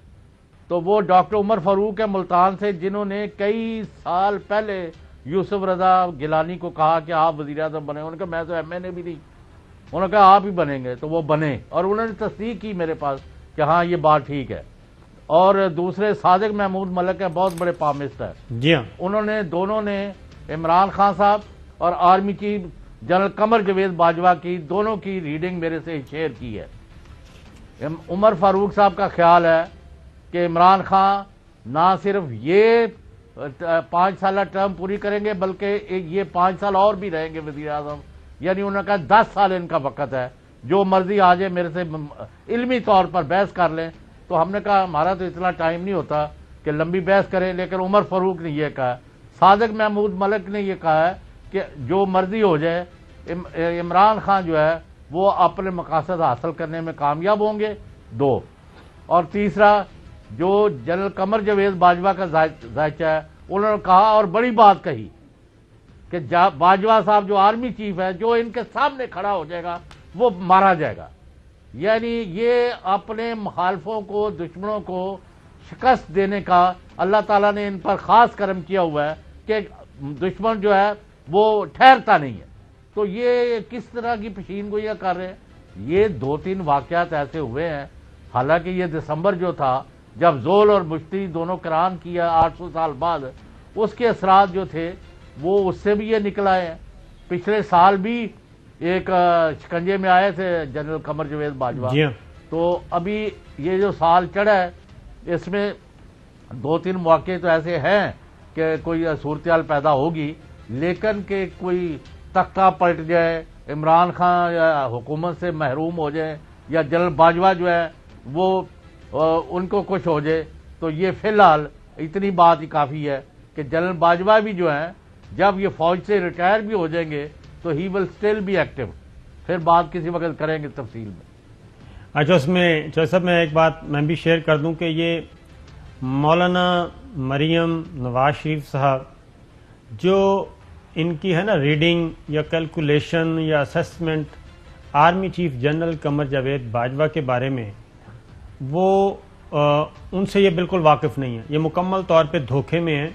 تو وہ ڈاکٹر عمر فاروق ہے ملتان سے، جنہوں نے کئی سال پہلے یوسف رضا گیلانی کو کہا کہ آپ وزیر اعظم بنے. انہوں نے کہا میں تو ایم این اے بھی نہیں. انہوں نے کہا آپ ہی بنیں گے، تو وہ بنے اور انہوں نے تصدیق کی میرے پاس کہ ہاں یہ بات ٹھیک ہے. اور دوسرے صادق محمود ملک ہیں، بہت بڑے پامسٹ ہیں. جی ہاں، انہوں نے دونوں نے عمران خان صاحب اور army chief general Qamar Javed Bajwa کی دونوں کی ریڈنگ میرے سے شیئر کی ہے. عمر فاروق صاحب کا خیال ہے کہ عمران خان نہ صرف یہ 5 سالہ ٹرم پوری کریں گے بلکہ یہ 5 سال اور بھی رہیں گے وزیر اعظم. یعنی انہوں نے کہا 10 سال ان کا وقت ہے، جو مرضی آ جائے میرے سے علمی طور پر بحث کر لیں. تو ہم نے کہا ہمارا تو اتنا ٹائم نہیں ہوتا کہ لمبی بحث کریں، لیکن عمر فاروق نے یہ کہا، صادق محمود ملک نے یہ کہا ہے کہ جو مرضی ہو جائے عمران خان جو ہے وہ اپنے مقاصد حاصل کرنے میں کامیاب ہوں گے. 2 اور تیسرا جو جنرل قمر جاوید باجوہ کا ذائچہ ہے، انہوں نے کہا اور بڑی بات کہی کہ باجوہ صاحب جو آرمی چیف ہے، جو ان کے سامنے کھڑا ہو جائے گا وہ مارا جائے گا. یعنی یہ اپنے مخالفوں کو، دشمنوں کو شکست دینے کا اللہ تعالیٰ نے ان پر خاص کرم کیا ہوا ہے کہ دشمن جو ہے وہ ٹھہرتا نہیں ہے. تو یہ کس طرح کی پیشین گوئیاں کر رہے ہیں. یہ 2-3 واقعات ایسے ہوئے ہیں، حالانکہ یہ دسمبر جو تھا جب زول اور مشتی دونوں کران کیا 800 سال بعد، اس کے اثرات جو تھے وہ اس سے بھی یہ نکل آئے ہیں. پچھلے سال بھی ایک شکنجے میں آئے تھے جنرل قمر جاوید باجوہ. تو ابھی یہ جو سال چڑھا ہے اس میں 2-3 مواقع تو ایسے ہیں کہ کوئی صورتحال پیدا ہوگی، لیکن کہ کوئی تختہ پلٹ جائے، عمران خان یا حکومت سے محروم ہو جائے، یا جنرل باجوہ جو ہے وہ ان کو کچھ ہو جائے، تو یہ فی الحال اتنی بات ہی کافی ہے کہ جنرل باجوہ بھی جو ہیں جب یہ فوج سے ریٹائر بھی ہو جائیں گے تو ہی ول اسٹل بی ایکٹیو. پھر بات کسی وقت کریں گے تفصیل میں. اچھا، اس میں چوہدری صاحب میں ایک بات میں بھی شیئر کر دوں کہ یہ مولانا مریم نواز شریف صاحب جو ان کی ہے نا ریڈنگ یا کیلکولیشن یا assessment army chief general Qamar Javed Bajwa کے بارے میں، وہ ان سے یہ بالکل واقف نہیں ہے. یہ مکمل طور پہ دھوکے میں ہیں،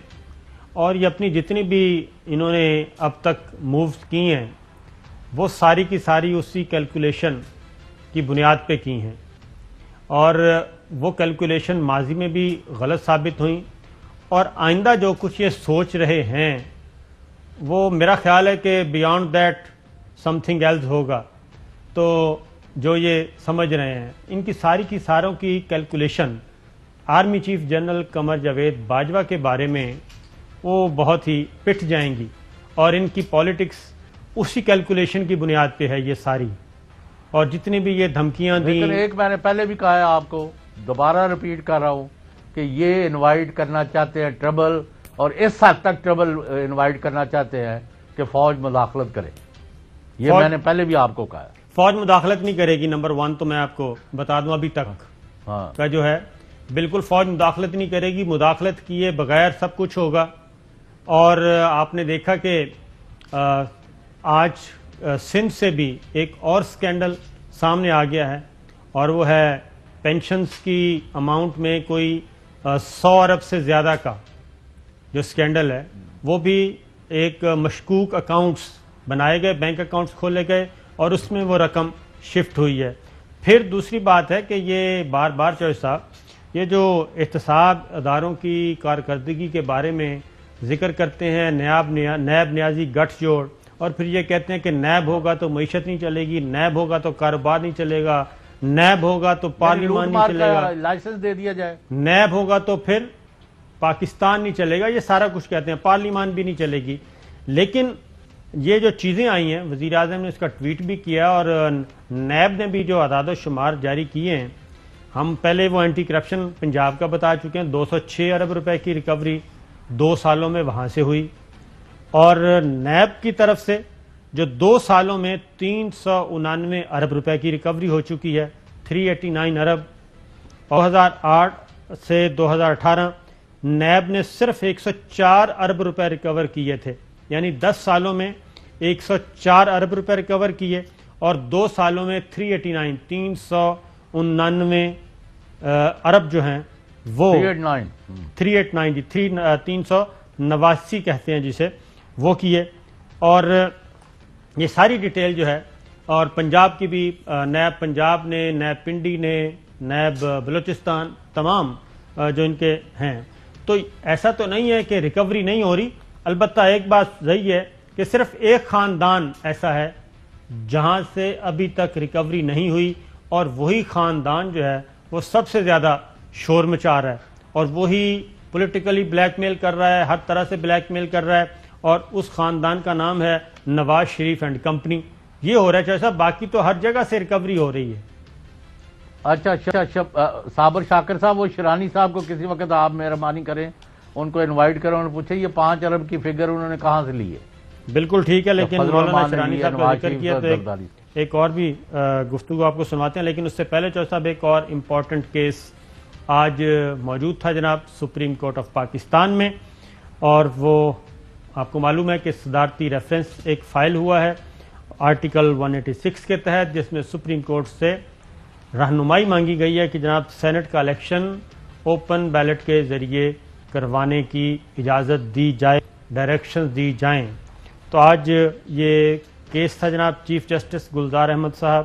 اور یہ اپنی جتنی بھی انہوں نے اب تک مووز کی ہیں وہ ساری کی ساری اسی کیلکولیشن کی بنیاد پہ کی ہیں، اور وہ کیلکولیشن ماضی میں بھی غلط ثابت ہوئیں، اور آئندہ جو کچھ یہ سوچ رہے ہیں وہ میرا خیال ہے کہ beyond that something else ہوگا. تو جو یہ سمجھ رہے ہیں ان کی ساری کی ساروں کی calculation army chief general Qamar Javed Bajwa کے بارے میں وہ بہت ہی پٹ جائیں گی، اور ان کی پالیٹکس اسی کیلکولیشن کی بنیاد پہ ہے یہ ساری. اور جتنی بھی یہ دھمکیاں دیں، لیکن ایک میں نے پہلے بھی کہا ہے آپ کو، دوبارہ ریپیٹ کر رہا ہوں کہ یہ انوائٹ کرنا چاہتے ہیں ٹربل، اور اس حد تک ٹربل انوائٹ کرنا چاہتے ہیں کہ فوج مداخلت کرے. یہ میں نے پہلے بھی آپ کو کہا ہے. فوج مداخلت نہیں کرے گی. نمبر 1 تو میں آپ کو بتا دوں ابھی تک کا جو ہے بالکل فوج مداخلت نہیں کرے گی. مداخلت کیے بغیر سب کچھ ہوگا. اور آپ نے دیکھا کہ آج سندھ سے بھی ایک اور سکینڈل سامنے آ گیا ہے، اور وہ ہے پینشنز کی اماؤنٹ میں کوئی 100 ارب سے زیادہ کا جو سکینڈل ہے، وہ بھی ایک مشکوک اکاؤنٹس بنائے گئے، بینک اکاؤنٹس کھولے گئے اور اس میں وہ رقم شفٹ ہوئی ہے. پھر دوسری بات ہے کہ یہ بار بار چوہدری صاحب یہ جو احتساب اداروں کی کارکردگی کے بارے میں ذکر کرتے ہیں، نیب نیازی گٹھ جوڑ، اور پھر یہ کہتے ہیں کہ نیب ہوگا تو معیشت نہیں چلے گی، نیب ہوگا تو کاروبار نہیں چلے گا، نیب ہوگا تو پارلیمان نہیں چلے گا، لائسنس دے دیا جائے، نیب ہوگا تو پھر پاکستان نہیں چلے گا. یہ سارا کچھ کہتے ہیں، پارلیمان بھی نہیں چلے گی. لیکن یہ جو چیزیں آئی ہیں، وزیر اعظم نے اس کا ٹویٹ بھی کیا، اور نیب نے بھی جو اعداد و شمار جاری کیے ہیں، ہم پہلے وہ اینٹی کرپشن پنجاب کا بتا چکے ہیں. 206 ارب روپے کی ریکوری 2 سالوں میں وہاں سے ہوئی، اور نیب کی طرف سے جو 2 سالوں میں 399 ارب روپے کی ریکوری ہو چکی ہے، 389 ارب. 2008 سے 2018 نیب نے صرف 104 ارب روپے ریکور کیے تھے، یعنی 10 سالوں میں 104 ارب روپے ریکور کیے، اور 2 سالوں میں 399 ارب جو ہیں وہ 389 جی 389 کہتے ہیں جسے، وہ کیے. اور یہ ساری ڈیٹیل جو ہے، اور پنجاب کی بھی نیب پنجاب نے، نیب پنڈی نے، نیب بلوچستان، تمام جو ان کے ہیں، تو ایسا تو نہیں ہے کہ ریکوری نہیں ہو رہی. البتہ ایک بات صحیح ہے کہ صرف ایک خاندان ایسا ہے جہاں سے ابھی تک ریکوری نہیں ہوئی، اور وہی خاندان جو ہے وہ سب سے زیادہ شور مچا رہا ہے، اور وہی پولیٹیکلی بلیک میل کر رہا ہے، ہر طرح سے بلیک میل کر رہا ہے، اور اس خاندان کا نام ہے نواز شریف اینڈ کمپنی. یہ ہو رہا ہے چاہے صاحب، باقی تو ہر جگہ سے ریکوری ہو رہی ہے. اچھا صابر شاکر صاحب، وہ شیرانی صاحب کو کسی وقت آپ مہربانی کریں، ان کو انوائٹ کریں اور پوچھیں یہ 5 ارب کی فگر انہوں نے کہاں سے لی ہے. بالکل ٹھیک ہے، لیکن مولانا شیرانی صاحب کا ذکر کیا تو ایک اور بھی گفتگو آپ کو سنواتے ہیں. لیکن اس سے پہلے چوہدری صاحب ایک اور امپورٹنٹ کیس آج موجود تھا جناب سپریم کورٹ آف پاکستان میں، اور وہ آپ کو معلوم ہے کہ صدارتی ریفرنس ایک فائل ہوا ہے آرٹیکل 186 کے تحت، جس میں سپریم کورٹ سے رہنمائی مانگی گئی ہے کہ جناب سینٹ کا الیکشن اوپن بیلٹ کے ذریعے کروانے کی اجازت دی جائے، ڈائریکشنز دی جائیں. تو آج یہ کیس تھا جناب چیف جسٹس گلزار احمد صاحب،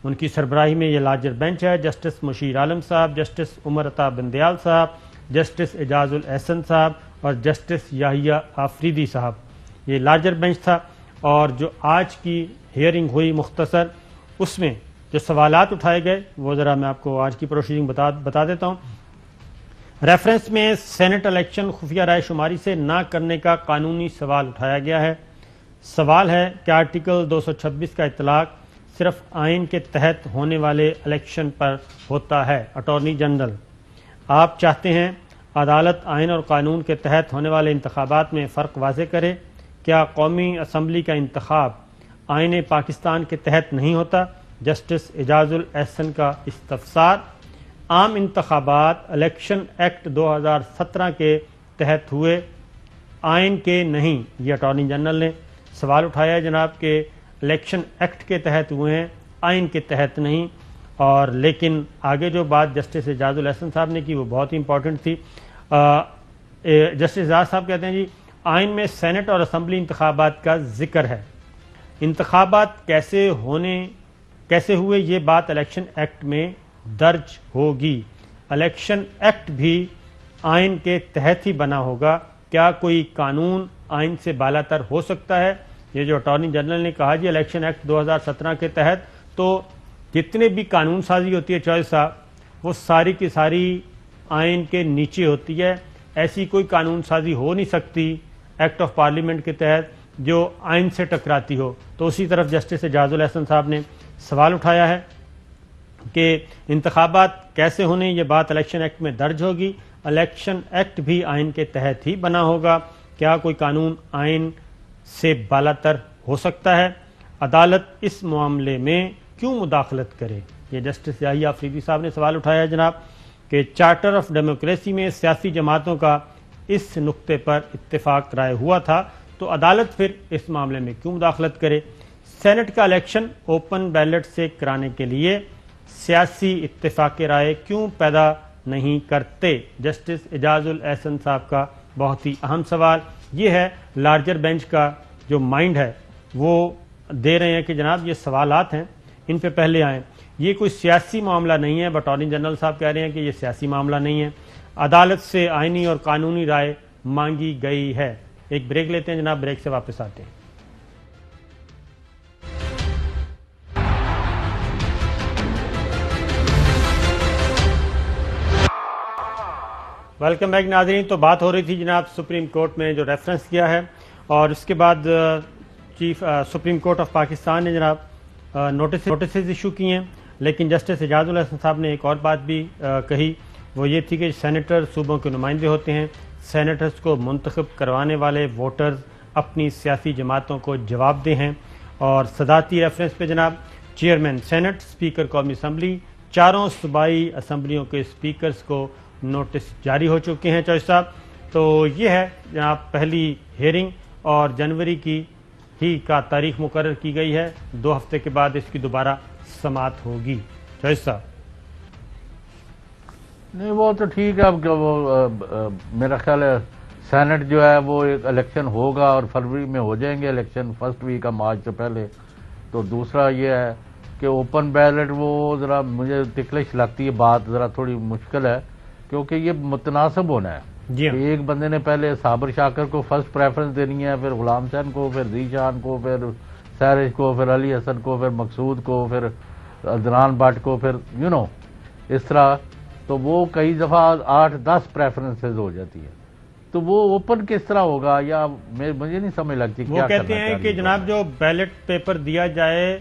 ان کی سربراہی میں یہ لارجر بینچ ہے. جسٹس مشیر عالم صاحب، جسٹس عمر عطا بندیال صاحب، جسٹس اعجاز الاحسن صاحب اور جسٹس یحییٰ آفریدی صاحب، یہ لارجر بینچ تھا. اور جو آج کی ہیئرنگ ہوئی مختصر، اس میں جو سوالات اٹھائے گئے وہ ذرا میں آپ کو آج کی پروسیڈنگ بتا دیتا ہوں. ریفرنس میں سینٹ الیکشن خفیہ رائے شماری سے نہ کرنے کا قانونی سوال اٹھایا گیا ہے. سوال ہے کہ آرٹیکل 226 کا اطلاق صرف آئین کے تحت ہونے والے الیکشن پر ہوتا ہے. اٹارنی جنرل، آپ چاہتے ہیں عدالت آئین اور قانون کے تحت ہونے والے انتخابات میں فرق واضح کرے. کیا قومی اسمبلی کا انتخاب آئین پاکستان کے تحت نہیں ہوتا؟ جسٹس اعجاز الاحسن کا استفسار. عام انتخابات الیکشن ایکٹ 2017 کے تحت ہوئے، آئین کے نہیں. یہ اٹارنی جنرل نے سوال اٹھایا ہے جناب کہ الیکشن ایکٹ کے تحت ہوئے ہیں، آئین کے تحت نہیں. اور لیکن آگے جو بات جسٹس اعجاز الاحسن صاحب نے کی وہ بہت ہی امپورٹنٹ تھی. جسٹس اعجاز صاحب کہتے ہیں جی آئین میں سینٹ اور اسمبلی انتخابات کا ذکر ہے، انتخابات کیسے ہوئے یہ بات الیکشن ایکٹ میں درج ہوگی. الیکشن ایکٹ بھی آئین کے تحت ہی بنا ہوگا. کیا کوئی قانون آئین سے بالا تر ہو سکتا ہے؟ یہ جو اٹارنی جنرل نے کہا جی الیکشن ایکٹ 2017 کے تحت تو جتنے بھی قانون سازی ہوتی ہے چوہدری صاحب وہ ساری کی ساری آئین کے نیچے ہوتی ہے. ایسی کوئی قانون سازی ہو نہیں سکتی ایکٹ آف پارلیمنٹ کے تحت جو آئین سے ٹکراتی ہو. تو اسی طرف جسٹس اعجاز الاحسن صاحب نے سوال اٹھایا ہے کہ انتخابات کیسے ہونے، یہ بات الیکشن ایکٹ میں درج ہوگی. الیکشن ایکٹ بھی آئین کے تحت ہی بنا ہوگا. کیا کوئی قانون آئین سے بالا تر ہو سکتا ہے؟ عدالت اس معاملے میں کیوں مداخلت کرے؟ یہ جسٹس یحییٰ آفریدی صاحب نے سوال اٹھایا ہے جناب کہ چارٹر آف ڈیموکریسی میں سیاسی جماعتوں کا اس نقطے پر اتفاق رائے ہوا تھا، تو عدالت پھر اس معاملے میں کیوں مداخلت کرے؟ سینٹ کا الیکشن اوپن بیلٹ سے کرانے کے لیے سیاسی اتفاق رائے کیوں پیدا نہیں کرتے؟ جسٹس اعجاز الاحسن صاحب کا بہت ہی اہم سوال یہ ہے. لارجر بینچ کا جو مائنڈ ہے وہ دے رہے ہیں کہ جناب یہ سوالات ہیں ان پہ پہلے آئیں. یہ کوئی سیاسی معاملہ نہیں ہے. اٹارنی جنرل صاحب کہہ رہے ہیں کہ یہ سیاسی معاملہ نہیں ہے. عدالت سے آئینی اور قانونی رائے مانگی گئی ہے. ایک بریک لیتے ہیں جناب، بریک سے واپس آتے ہیں. ویلکم بیک ناظرین. تو بات ہو رہی تھی جناب سپریم کورٹ میں جو ریفرنس کیا ہے، اور اس کے بعد chief supreme court of Pakistan نے جناب نوٹسز ایشو کی ہیں. لیکن جسٹس اعجاز الاحسن صاحب نے ایک اور بات بھی کہی، وہ یہ تھی کہ سینیٹر صوبوں کے نمائندے ہوتے ہیں. سینیٹرز کو منتخب کروانے والے ووٹرز اپنی سیاسی جماعتوں کو جواب دہ ہیں. اور صدارتی ریفرنس پہ جناب چیئرمین سینٹ، اسپیکر قومی اسمبلی، چاروں صوبائی اسمبلیوں کے اسپیکرز کو نوٹس جاری ہو چکے ہیں چوہدری صاحب. تو یہ ہے جناب پہلی ہیئرنگ، اور جنوری کی ہی کا تاریخ مقرر کی گئی ہے. 2 ہفتے کے بعد اس کی دوبارہ سماعت ہوگی. چوہدری صاحب نہیں وہ تو ٹھیک ہے. اب وہ میرا خیال ہے سینٹ جو ہے وہ ایک الیکشن ہوگا اور فروری میں ہو جائیں گے الیکشن فرسٹ ویک کا مارچ سے پہلے. تو دوسرا یہ ہے کہ اوپن بیلٹ وہ ذرا مجھے تکلش لگتی ہے بات, ذرا تھوڑی مشکل ہے کیونکہ یہ متناسب ہونا ہے. جی ایک بندے نے پہلے صابر شاکر کو فرسٹ پریفرنس دینی ہے, پھر غلام حسین کو, پھر ذیشان کو, پھر سیرج کو, پھر علی حسن کو, پھر مقصود کو, پھر عدنان بٹ کو, پھر اس طرح. تو وہ کئی دفعہ 8-10 پریفرنسز ہو جاتی ہے. تو وہ اوپن کس طرح ہوگا یا مجھے نہیں سمجھ لگتی. وہ کہتے ہیں کہ جناب جو بیلٹ پیپر دیا جائے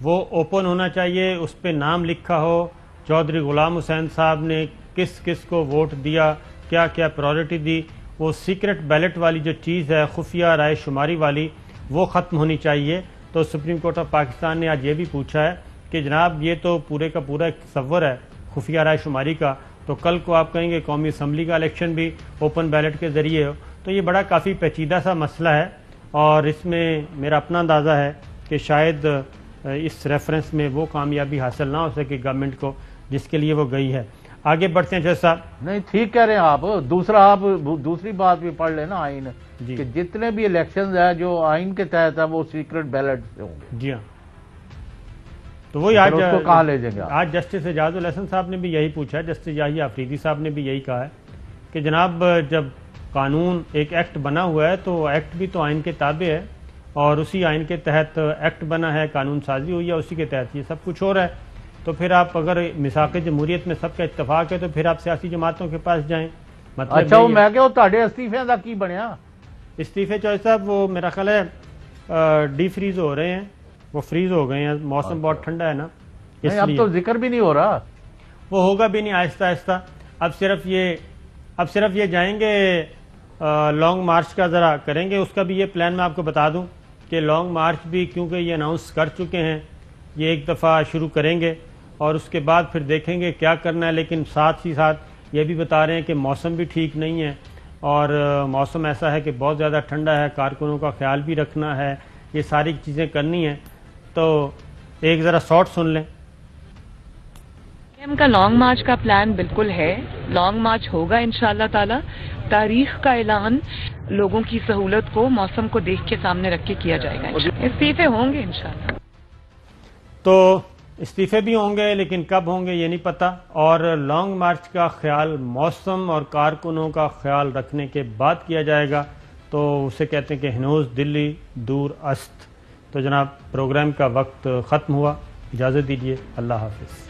وہ اوپن ہونا چاہیے, اس پہ نام لکھا ہو, چودھری غلام حسین صاحب نے کس کس کو ووٹ دیا, کیا کیا پرائورٹی دی. وہ سیکرٹ بیلٹ والی جو چیز ہے خفیہ رائے شماری والی وہ ختم ہونی چاہیے. تو سپریم کورٹ آف پاکستان نے آج یہ بھی پوچھا ہے کہ جناب یہ تو پورے کا پورا ایک تصور ہے خفیہ رائے شماری کا, تو کل کو آپ کہیں گے قومی اسمبلی کا الیکشن بھی اوپن بیلٹ کے ذریعے ہو. تو یہ بڑا کافی پیچیدہ سا مسئلہ ہے اور اس میں میرا اپنا اندازہ ہے کہ شاید اس ریفرنس میں وہ کامیابی حاصل نہ ہو سکے گورنمنٹ کو جس کے لیے وہ گئی ہے. آگے بڑھتے ہیں جج صاحب. نہیں ٹھیک کہہ رہے ہیں آپ. دوسرا آپ دوسری بات بھی پڑھ لینا آئین کہ جتنے بھی الیکشنز ہیں جو آئین کے تحت ہیں وہ سیکرٹ بیلٹ سے ہوں گے. جی ہاں, تو وہی آج اس کو کہاں لے جائیں گے. آج جسٹس اعجاز الحسن صاحب نے بھی یہی پوچھا ہے, جسٹس یاہی آفریدی صاحب نے بھی یہی کہا ہے کہ جناب جب قانون ایک ایکٹ بنا ہوا ہے تو ایکٹ بھی تو آئین کے تابع ہے اور اسی آئین کے تحت ایکٹ بنا ہے, قانون سازی ہوئی ہے, اسی کے تحت یہ سب کچھ ہو رہا ہے. تو پھر آپ اگر میثاق جمہوریت میں سب کا اتفاق ہے تو پھر آپ سیاسی جماعتوں کے پاس جائیں. مطلب اچھا وہ میں کہ تھوڑے استعفے کا کی بنیا استعفے چوہدری صاحب وہ میرا خیال ہے ڈی فریز ہو رہے ہیں, وہ فریز ہو گئے ہیں, موسم بہت ٹھنڈا ہے نا اس اب لیے. تو ذکر بھی نہیں ہو رہا. وہ ہوگا بھی نہیں, آہستہ آہستہ. اب صرف یہ جائیں گے لانگ مارچ کا ذرا کریں گے. اس کا بھی یہ پلان میں آپ کو بتا دوں کہ لانگ مارچ بھی کیونکہ یہ اناؤنس کر چکے ہیں یہ ایک دفعہ شروع کریں گے اور اس کے بعد پھر دیکھیں گے کیا کرنا ہے. لیکن ساتھ ہی ساتھ یہ بھی بتا رہے ہیں کہ موسم بھی ٹھیک نہیں ہے اور موسم ایسا ہے کہ بہت زیادہ ٹھنڈا ہے, کارکنوں کا خیال بھی رکھنا ہے, یہ ساری چیزیں کرنی ہیں. تو ایک ذرا شارٹ سن لیں. کا لانگ مارچ کا پلان بالکل ہے, لانگ مارچ ہوگا انشاءاللہ تعالی. تاریخ کا اعلان لوگوں کی سہولت کو موسم کو دیکھ کے سامنے رکھ کے کیا جائے گا. استعفے ہوں گے انشاءاللہ. تو استعفے بھی ہوں گے لیکن کب ہوں گے یہ نہیں پتا. اور لانگ مارچ کا خیال موسم اور کارکنوں کا خیال رکھنے کے بعد کیا جائے گا. تو اسے کہتے ہیں کہ ہنوز دلی دور است. تو جناب پروگرام کا وقت ختم ہوا, اجازت دیجیے, اللہ حافظ.